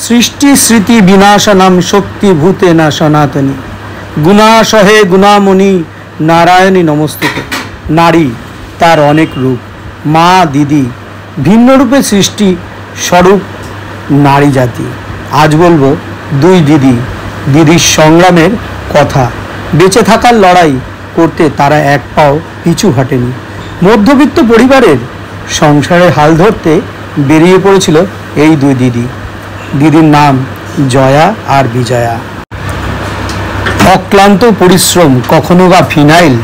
সৃষ্টি স্মৃতি বিনাশনাম শক্তি ভূতে না সনাতনী গুণাসহে গুণামণি নারায়ণী নমস্তুতে। নারী তার অনেক রূপ, মা দিদি ভিন্ন রূপে সৃষ্টি স্বরূপ নারী জাতি। আজ বলবো দুই দিদির সংগ্রামের কথা। বেঁচে থাকার লড়াই করতে তারা এক পাও পিছু হটেনি। মধ্যবিত্ত পরিবারের সংসারে হাল ধরতে বেরিয়ে পড়েছিল এই দুই দিদির নাম জয়া আর বিজয়া। অক্লান্ত পরিশ্রম, কখনো বা ফিনাইল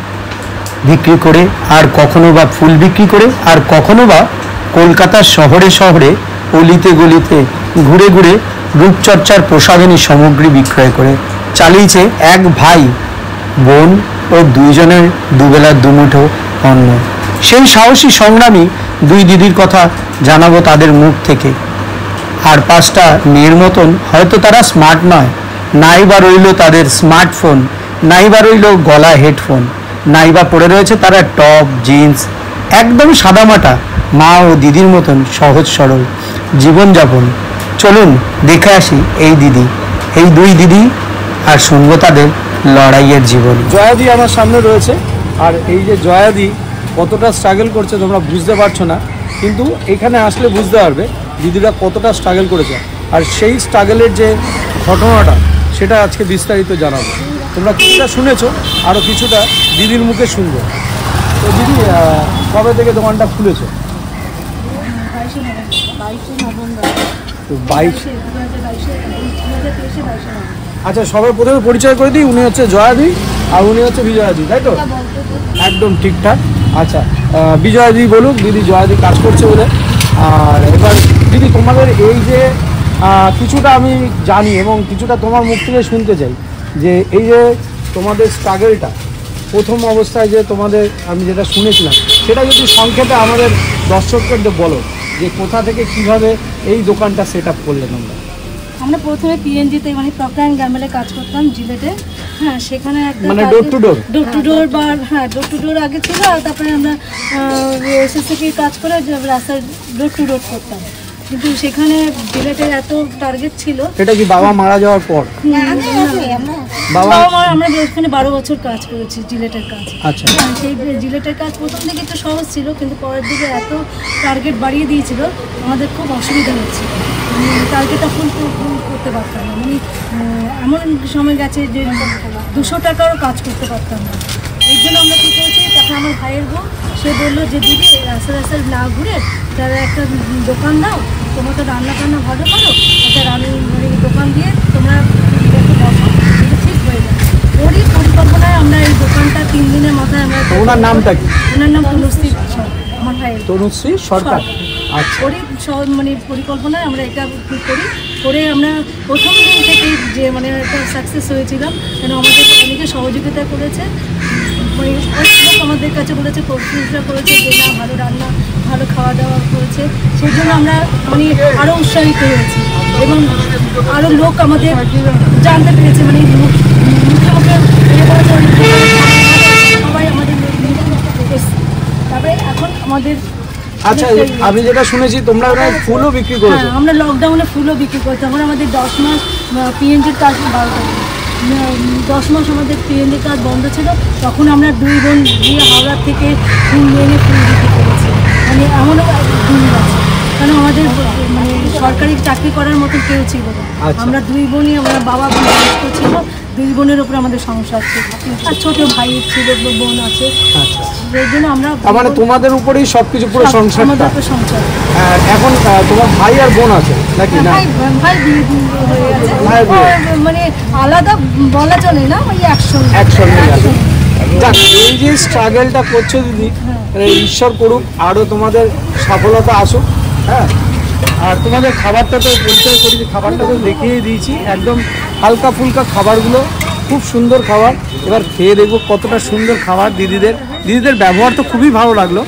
বিক্রি করে, আর কখনো বা ফুল বিক্রি করে, আর কখনো বা কলকাতার শহরে শহরে অলিতে গলিতে ঘুরে ঘুরে রূপচর্চার প্রসাধনী সামগ্রী বিক্রয় করে চালিয়েছে এক ভাই বোন ও দুইজনের দুবেলার দুমুঠো অন্ন। সেই সাহসী সংগ্রামী দুই দিদির কথা জানাবো তাদের মুখ থেকে। আর পাঁচটা মেয়ের মতন হয়তো তারা স্মার্ট নয়, নাই বা রইল তাদের স্মার্টফোন, নাই বা রইল গলায় হেডফোন, নাই বা পড়ে রয়েছে তারা টপ জিন্স, একদম সাদামাটা মা ও দিদির মতন সহজ সরল জীবনযাপন। চলুন দেখে আসি এই দুই দিদি আর শুনবো তাদের লড়াইয়ের জীবন। জয়াদি আমার সামনে রয়েছে, আর এই যে জয়াদি কতটা স্ট্রাগল করছে তোমরা বুঝতে পারছো না, কিন্তু এখানে আসলে বুঝতে পারবে দিদিরা কতটা স্ট্রাগল করেছে। আর সেই স্ট্রাগলের যে ঘটনাটা সেটা আজকে বিস্তারিত জানাবো। তোমরা কিছুটা শুনেছো, আরও কিছুটা দিদির মুখে শুনবো। তো দিদি, কবে থেকে দোকানটা খুলেছো? 22। আচ্ছা, সবার প্রথমে পরিচয় করে দিই, উনি হচ্ছে জয়াদি আর উনি হচ্ছে বিজয়াদি, তাই তো? একদম ঠিকঠাক। আচ্ছা, বিজয়াদি বলুক, দিদি জয়াদি কাজ করছে বলে। আর এবার দিদি, তোমাদের এই যে কিছুটা আমি জানি এবং কিছুটা তোমার মুখ থেকে শুনতে চাই যে এই যে তোমাদের স্ট্রাগলটা প্রথম অবস্থায় যে তোমাদের আমি যেটা শুনেছিলাম সেটা যদি সংক্ষেপে আমাদের দর্শকদের বলো যে কোথা থেকে কিভাবে এই দোকানটা সেট আপ করলেন। আমরা প্রথমে পিএনজিতে মানে প্রক্রাইন গার্মেন্টে কাজ করতাম জিলেটে। হ্যাঁ, সেখানে মানে ডোর টু ডোর বা হ্যাঁ ডোর টু ডোর আগে ছিল, আর তারপরে আমরা এসএসসি কাজ করে রাস্তায় ডোর টু ডোর করতাম। কিন্তু সেখানে জিলেটের এত টার্গেট ছিল। এটা কি বাবা মারা যাওয়ার পর? আমরা এখানে 12 বছর কাজ করেছি জিলেটের কাজ। আচ্ছা, সেই জিলেটের কাজ প্রথম দিকে একটু সহজ ছিল, কিন্তু পরের দিকে এত টার্গেট বাড়িয়ে দিয়েছিল আমাদের খুব অসুবিধা হচ্ছিল। টার্গেটটা ফুল করতে পারতাম না, মানে এমন সময় গেছে যে 200 টাকারও কাজ করতে পারতাম না। এর জন্য আমরা কী করেছি, তারপরে আমার ভাইয়ের বউ সে বললো যে দিদি রাস্তায় না ঘুরে তারা একটা দোকান দাও, তোমরা তো রান্না টান্না ভালো করো, একটা মানে দোকান দিয়ে তোমরা একটু বসো, এটা ঠিক হয়ে যাবে। ওরই পরিকল্পনায় আমরা এই দোকানটা 3 দিনের মাথায় আমরা। ওনার নামটা কি? ওনার নাম তনুশ্রী সরকার, আমার ভাইয়ের। তনুশ্রী সরকার। আচ্ছা, ওরই মানে পরিকল্পনায় আমরা এটা করে আমরা প্রথম দিন থেকে যে মানে একটা সাকসেস হয়েছিলাম, কেন আমাদের অনেকে সহযোগিতা করেছে, মানে অনেক লোক আমাদের কাছে বলেছে, প্রশংসা করেছে যে না ভালো রান্না ভালো খাওয়া দাওয়া করেছে। সেই জন্য আমরা মানে আরও উৎসাহিত হয়েছি এবং আরও লোক আমাদের জানতে পেরেছে, মানে মুখে সবাই আমাদের তারপরে এখন আমাদের। আচ্ছা, আমি যেটা শুনেছি তোমরা ফুলও বিক্রি করেছো। আমরা লকডাউনে ফুলও বিক্রি করতাম। আমাদের 10 মাস পিএনজির কাজ 10 মাস আমাদের পিএনজির কাজ বন্ধ ছিল, তখন আমরা 2 বোন গিয়ে হাওড়া থেকে ফুল নিয়ে ফুল বিক্রি করেছি। মানে এমনও দিন আছে, কারণ আমাদের মানে সরকারি চাকরি করার মতো কেউ ছিল না। আমরা 2 বোনই, আমার বাবা বয়স্ক ছিল, 2 বোনের উপরে আমাদের সংসার ছিল, আর ছোট ভাই ছিল, বোন আছে। সেই জন্য আমরা মানে তোমাদের উপরেই সবকিছু পুরো সংসার। এখন তোমার ভাই আর বোন আছে নাকি? না, ভাই বিয়ে হয়ে গেছে, মানে আলাদা বলা চলে না, ওই একসঙ্গে। যাক, এই যে স্ট্রাগলটা করছো দিদি, ঈশ্বর করুক আরও তোমাদের সফলতা আসুক। হ্যাঁ, আর তোমাদের খাবারটা তো পরিচয় করি, খাবারটা তো দেখিয়ে দিয়েছি, একদম হালকা ফুলকা খাবারগুলো, খুব সুন্দর খাবার। এবার খেয়ে দেখবো কতটা সুন্দর খাবার। দিদিদের ব্যবহার তো খুবই ভালো লাগলো।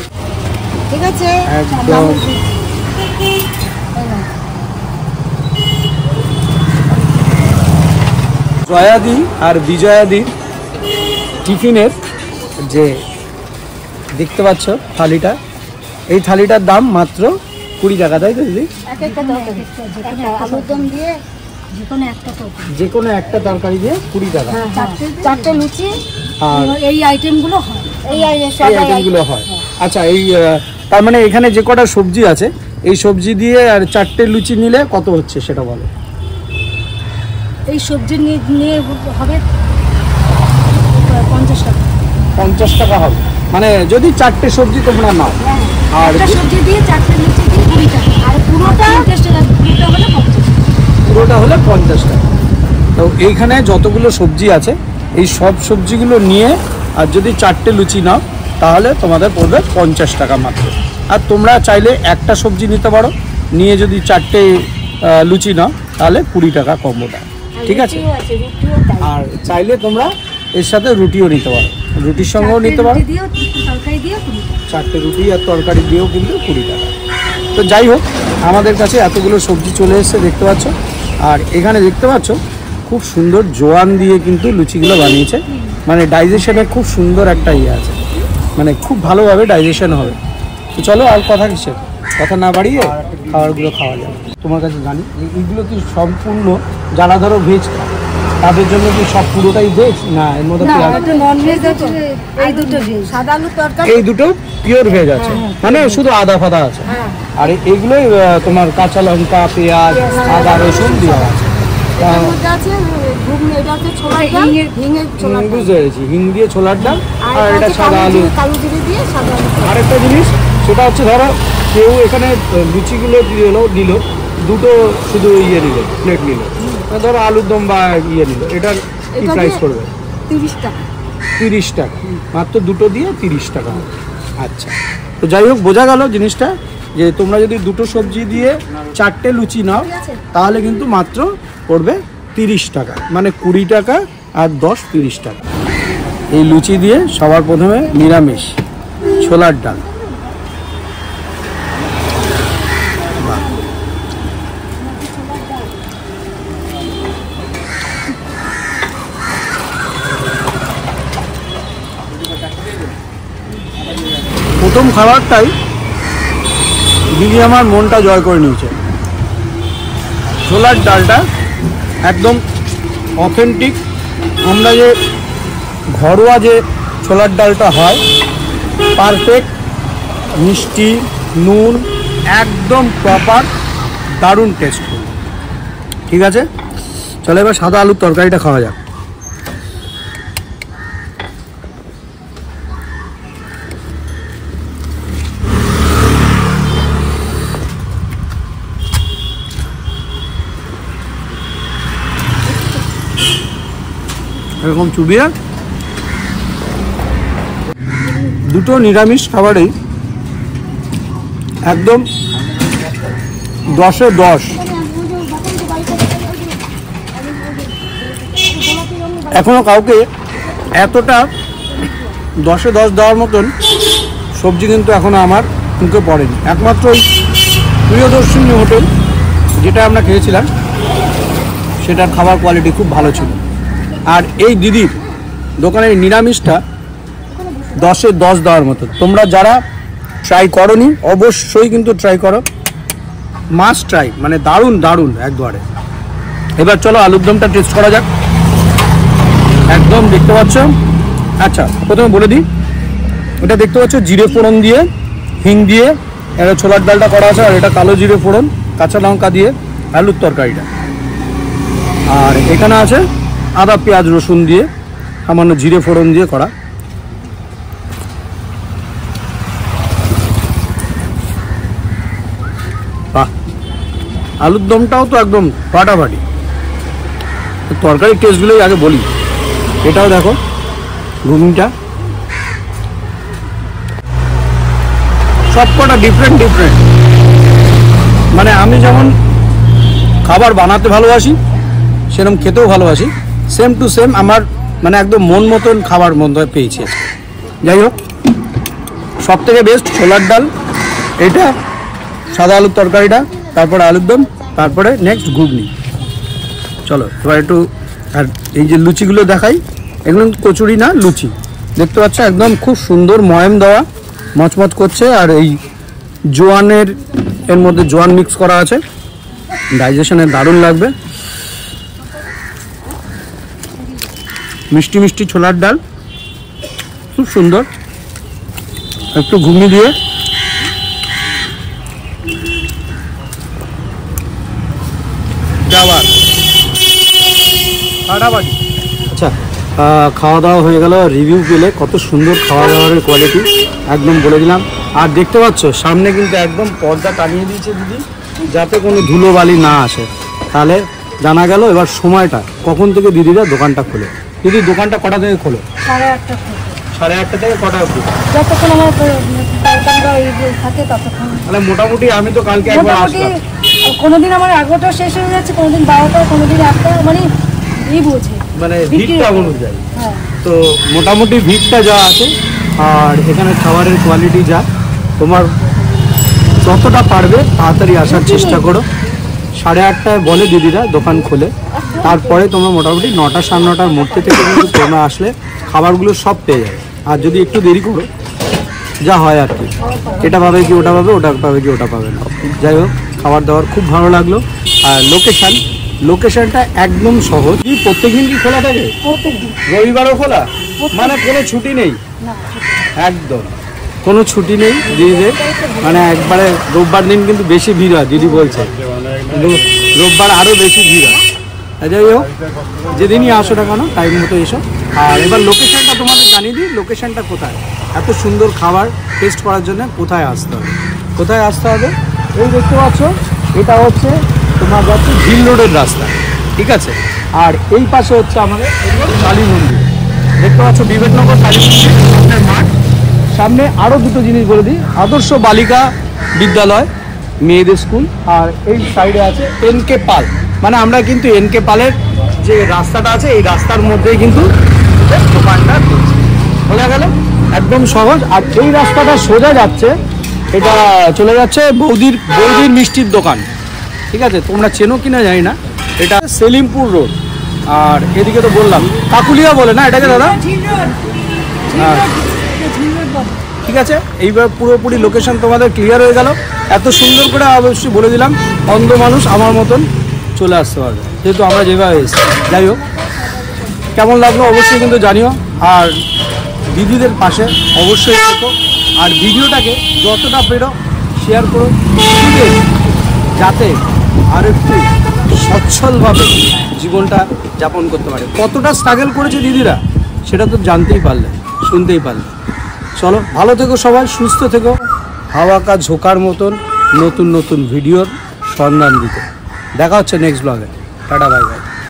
ঠিক আছে, একদম। জয়াদি আর বিজয়াদি টিফিনের যে দেখতে পাচ্ছ থালিটা, এই থালিটার দাম মাত্র 20 টাকা, তাই তো দিদি? আলুর দম দিয়ে যে কোনো একটা তরকারি দিয়ে 20 টাকা। চারটে লুচি আর এই আইটেমগুলো হয়, এই আইটেমগুলো হয়। আচ্ছা, এই তার মানে এখানে যে কটা সবজি আছে এই সবজি দিয়ে আর 4টে লুচি নিলে কত হচ্ছে সেটা বলো। এই সবজি নিয়ে হবে 50 টাকা। 50 টাকা হবে, মানে যদি 4টে সবজি তোমরা নাও। আর সবজি দিয়ে 4টে লুচি দিয়ে 20 টাকা, আর পুরোটা 50 টাকা, পুরোটা হলে 50 টাকা। তো এইখানে যতগুলো সবজি আছে এই সব সবজিগুলো নিয়ে আর যদি 4টে লুচি নাও তাহলে তোমাদের পড়বে 50 টাকা মাত্র। আর তোমরা চাইলে একটা সবজি নিতে পারো, নিয়ে যদি 4টে লুচি নাও তাহলে 20 টাকা কম্বোটা, ঠিক আছে? আর চাইলে তোমরা এর সাথে রুটিও নিতে পারো, রুটির সঙ্গেও নিতে পারো। 4টে রুটি আর তরকারি দিয়েও কিন্তু 20 টাকা। তো যাই হোক, আমাদের কাছে এতগুলো সবজি চলে এসেছে দেখতে পাচ্ছ। আর এখানে দেখতে পাচ্ছ খুব সুন্দর জোয়ান দিয়ে কিন্তু লুচিগুলো বানিয়েছে, মানে ডাইজেশনের খুব সুন্দর একটা ইয়ে আছে, মানে খুব ভালোভাবে ডাইজেশন হবে। তো চলো, আর কথা কিসের, কথা না বাড়িয়ে খাবারগুলো খাওয়া যাবে। তোমার কাছে জানি এইগুলো কি সম্পূর্ণ যারা ধরো ভেজ খায় তাদের জন্য কি সব পুরোটাই ভেজ, না এর মধ্যে এই দুটো পিওর ভেজ আছে, মানে শুধু আদা ফাদা আছে। আর এইগুলোই তোমার কাঁচা লঙ্কা, পেঁয়াজ, আদা, রসুন দেওয়া আছে। বুঝতে পেরেছি, হিং দিয়ে ছোলার ডাল, আর এটা সাদা আলু। আরেকটা জিনিস সেটা হচ্ছে ধরো কেউ এখানে লুচিগুলো দিল দুটো শুধু ইয়ে নিল, প্লেট নিল, ধরো আলুর দম বা ইয়ে নিল, এটার কি প্রাইস করবে? 30 টাকা। 30 টাকা মাত্র, দুটো দিয়ে 30 টাকা। আচ্ছা, তো যাই হোক, বোঝা গেল জিনিসটা যে তোমরা যদি দুটো সবজি দিয়ে 4টে লুচি নাও তাহলে কিন্তু মাত্র পড়বে 30 টাকা, মানে 20 টাকা আর 10, 30 টাকা। এই লুচি দিয়ে সবার প্রথমে নিরামিষ ছোলার ডাল। প্রথম খাবারটাই দিদি আমার মনটা জয় করে নিয়েছে। ছোলার ডালটা একদম অথেন্টিক, আমরা যে ঘরোয়া যে ছোলার ডালটা হয় পারফেক্ট, মিষ্টি, নুন একদম প্রপার, দারুণ টেস্টফুল। ঠিক আছে, চলো এবার সাদা আলুর তরকারিটা খাওয়া যাক। এরকম চুবিয়ে দুটো নিরামিষ খাবারেই একদম 10-এ 10। এখনো কাউকে এতটা 10-এ 10 দেওয়ার মতন সবজি কিন্তু এখনো আমার মুখে পড়েনি। একমাত্র ওই প্রিয়দর্শিনী হোটেল যেটা আমরা খেয়েছিলাম সেটার খাবার কোয়ালিটি খুব ভালো ছিল। আর এই দিদির দোকানের নিরামিষটা 10-এ 10 দেওয়ার মতো। তোমরা যারা ট্রাই করোনি অবশ্যই কিন্তু ট্রাই করো, মাস্ট ট্রাই, মানে দারুণ দারুণ একবারে। এবার চলো আলুর দমটা টেস্ট করা যাক। একদম দেখতে পাচ্ছ, আচ্ছা প্রথমে বলে দিই, এটা দেখতে পাচ্ছ জিরে ফোড়ন দিয়ে, হিং দিয়ে এটা ছোলার ডালটা করা আছে, আর এটা কালো জিরে ফোড়ন, কাঁচা লঙ্কা দিয়ে আলুর তরকারিটা। আর এখানে আছে আদা, পেঁয়াজ, রসুন দিয়ে সামান্য জিরে ফোড়ন দিয়ে করা। বাহ, আলুর দমটাও তো একদম ফাটাফাটি। তরকারির টেস্টগুলোই আগে বলি। এটাও দেখো ঘুগনিটা, সবকটা ডিফারেন্ট ডিফারেন্ট। মানে আমি যেমন খাবার বানাতে ভালোবাসি সেরকম খেতেও ভালোবাসি, সেম টু সেম আমার মানে একদম মন মতন খাবার মধ্যে পেয়েছি। যাই হোক, সব থেকে বেস্ট ছোলার ডাল, এটা সাদা আলুর তরকারিটা, তারপরে আলুর দম, তারপরে নেক্সট ঘুগনি। চলো এবার একটু, আর এই যে লুচিগুলো দেখাই, এগুলো কচুরি না, লুচি। দেখতে পাচ্ছ একদম খুব সুন্দর ময়ম দেওয়া, মচমচ করছে। আর এই জোয়ানের এর মধ্যে জোয়ান মিক্স করা আছে, ডাইজেশনে দারুণ লাগবে। মিষ্টি মিষ্টি ছোলার ডাল, খুব সুন্দর। একটু ঘুগনি দিয়ে আচ্ছা, খাওয়া দাওয়া হয়ে গেল। রিভিউ পেলে কত সুন্দর খাওয়া দাওয়ার কোয়ালিটি একদম বলে দিলাম। আর দেখতে পাচ্ছ সামনে কিন্তু একদম পর্দা টানিয়ে দিয়েছে দিদি, যাতে কোনো ধুলো বালি না আসে। তাহলে জানা গেল এবার সময়টা কখন থেকে দিদিরা দোকানটা খোলে। দিদি দোকানটা কটা থেকে খোলো? 8:30 8:30 থেকে কটা অবধি? যতক্ষণ আমার থাকে ততক্ষণ। তাহলে মোটামুটি আমি তো কালকে একবার আসলাম, কোনোদিন আমার 11টা শেষ হয়ে যাচ্ছে, কোনোদিন 12টা, কোনোদিন 1টা, মানে এই বোঝে মানে ভিড়টা অনুযায়ী। হ্যাঁ, তো মোটামুটি ভিড়টা যা আছে আর এখানে খাবারের কোয়ালিটি যা, তোমার যতটা পারবে তাড়াতাড়ি আসার চেষ্টা করো। 8:30টায় বলে দিদিরা দোকান খোলে, তারপরে তোমরা মোটামুটি 9টা 9:30টার মধ্যে থেকে কিন্তু তোমরা আসলে খাবারগুলো সব পেয়ে যাবে। আর যদি একটু দেরি করো যা হয় আর কি, এটা পাবে কি ওটা পাবে, ওটা পাবে কি ওটা পাবে না। যাই হোক, খাবার দাবার খুব ভালো লাগলো। আর লোকেশনটা একদম সহজ। প্রত্যেকদিন কি খোলা থাকে? রবিবারও খোলা, মানে কোনো ছুটি নেই, একদম কোনো ছুটি নেই দিদিদের। মানে একবারে রোববার দিন কিন্তু বেশি ভিড় হয় দিদি বলছে, কিন্তু রোববার আরও বেশি ভিড় হয়। যাই হোক, যেদিনই আসো না কেন টাইম মতো এসো। আর এবার লোকেশনটা তোমাদের জানিয়ে দিই, লোকেশনটা কোথায়। এত সুন্দর খাবার টেস্ট করার জন্য কোথায় আসতে হবে? এই দেখতে পাচ্ছ, এটা হচ্ছে তোমার যাচ্ছে ঝিল রোডের রাস্তা, ঠিক আছে। আর এই পাশে হচ্ছে আমাদের কালী মন্দির, দেখতে পাচ্ছ বিবেকনগর কালী মন্দির মাঠ। সামনে আরও দুটো জিনিস বলে দিই, আদর্শ বালিকা বিদ্যালয় মেয়েদের স্কুল। আর এই সাইডে আছে এনকে পাল, মানে আমরা কিন্তু এনকে পালের যে রাস্তাটা আছে এই রাস্তার মধ্যেই কিন্তু দোকানটা বলা গেল একদম সহজ। আর এই রাস্তাটা সোজা যাচ্ছে, এটা চলে যাচ্ছে বৌদির মিষ্টির দোকান, ঠিক আছে। তোমরা চেনো কিনা জানি না, এটা সেলিমপুর রোড। আর এদিকে তো বললাম কাকুলিয়া বলে না এটাকে দাদা, হ্যাঁ ঠিক আছে। এইবার পুরোপুরি লোকেশন তোমাদের ক্লিয়ার হয়ে গেল। এত সুন্দর করে অবশ্যই বলে দিলাম, অন্ধ মানুষ আমার মতন চলে আসতে পারবে, যেহেতু আমরা যেভাবে এসেছি। যাই হোক, কেমন লাগলো অবশ্যই কিন্তু জানিও। আর দিদিদের পাশে অবশ্যই থেকো, আর ভিডিওটাকে যতটা পেরো শেয়ার করো, যাতে আর একটু সচ্ছলভাবে জীবনটা যাপন করতে পারে। কতটা স্ট্রাগল করেছে দিদিরা সেটা তো জানতেই পারলে, শুনতেই পারলে। চলো, ভালো থেকো সবাই, সুস্থ থেকো। হাওয়াকা ঝোঁকার মতন নতুন নতুন ভিডিওর সন্ধান দিতে দেখা হচ্ছে নেক্সট ব্লগে। Tata, bye bye.